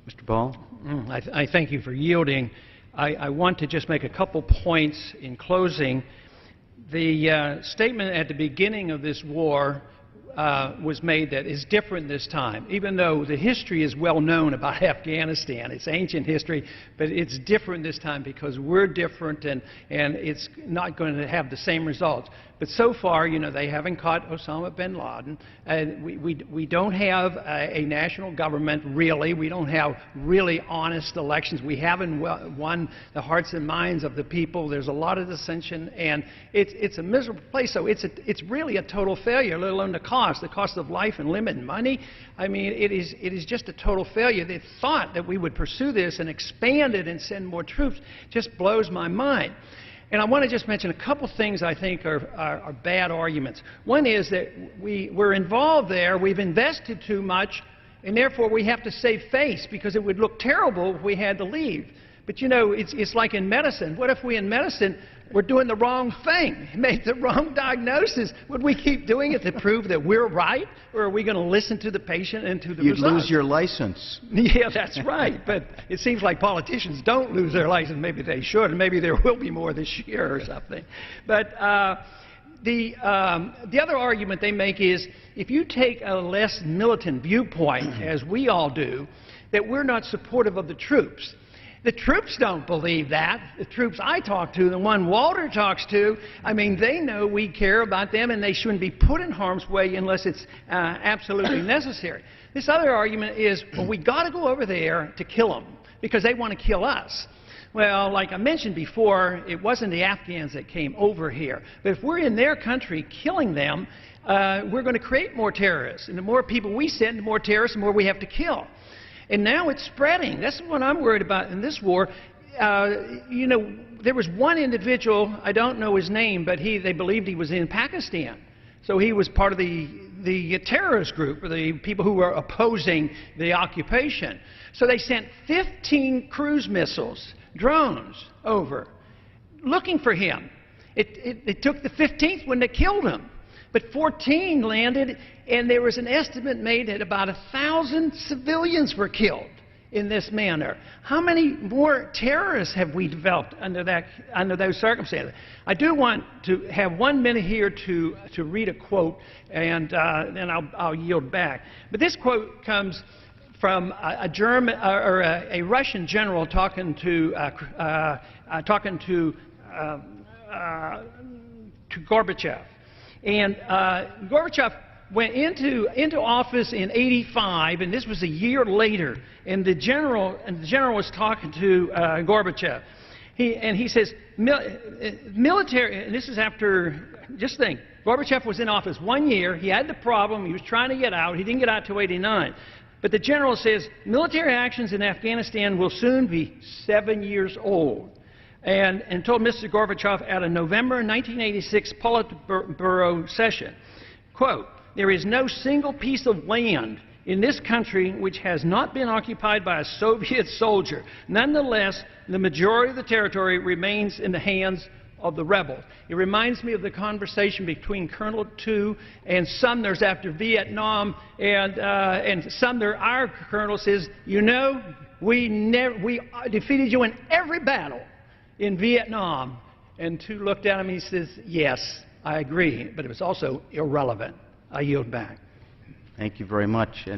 Mr. Ball? I thank you for yielding. I want to just make a couple points in closing. The statement at the beginning of this war was made that it's different this time, even though the history is well known about Afghanistan. It's ancient history, but it's different this time because we're different, and it's not going to have the same results. But so far, you know, they haven't caught Osama bin Laden. We don't have a national government, really. We don't have really honest elections. We haven't won the hearts and minds of the people. There's a lot of dissension, and it's a miserable place. So it's really a total failure, let alone the cost of life and limb and money. I mean, it is just a total failure. The thought that we would pursue this and expand it and send more troops just blows my mind. And I want to just mention a couple things I think are bad arguments. One is that we're involved there, we've invested too much, and therefore we have to save face because it would look terrible if we had to leave. But you know, it's like in medicine. What if we in medicine were doing the wrong thing, made the wrong diagnosis? Would we keep doing it to prove that we're right, or are we going to listen to the patient and to the results? You'd lose your license. Yeah, that's right. But it seems like politicians don't lose their license. Maybe they should, and maybe there will be more this year or something. But the other argument they make is if you take a less militant viewpoint, as we all do, that we're not supportive of the troops. The troops don't believe that. The troops I talk to, the one Walter talks to, I mean, they know we care about them and they shouldn't be put in harm's way unless it's absolutely necessary. This other argument is, well, we got to go over there to kill them because they want to kill us. Well, like I mentioned before, it wasn't the Afghans that came over here. But if we're in their country killing them, we're going to create more terrorists. And the more people we send, the more terrorists, the more we have to kill. And now it's spreading. That's what I'm worried about in this war. You know, there was one individual, I don't know his name, but they believed he was in Pakistan. So he was part of the terrorist group, or the people who were opposing the occupation. So they sent 15 cruise missiles, drones, over, looking for him. It took the 15th when they killed him. But 14 landed, and there was an estimate made that about 1,000 civilians were killed in this manner. How many more terrorists have we developed under those circumstances? I do want to have 1 minute here to read a quote, and then I'll yield back. But this quote comes from a Russian general talking to Gorbachev. And Gorbachev went into office in '85, and this was a year later. And the general was talking to Gorbachev. He says, military, and this is after, just think, Gorbachev was in office 1 year. He had the problem. He was trying to get out. He didn't get out till '89. But the general says, military actions in Afghanistan will soon be 7 years old. And told Mr. Gorbachev at a November 1986 Politburo session, quote, "There is no single piece of land in this country which has not been occupied by a Soviet soldier. Nonetheless, the majority of the territory remains in the hands of the rebels." It reminds me of the conversation between Colonel Tu and Sumner's after Vietnam, and Sumner, our colonel, says, "You know, we defeated you in every battle in Vietnam." And Tu looked at him and he says, "Yes, I agree, but it was also irrelevant." I yield back. Thank you very much.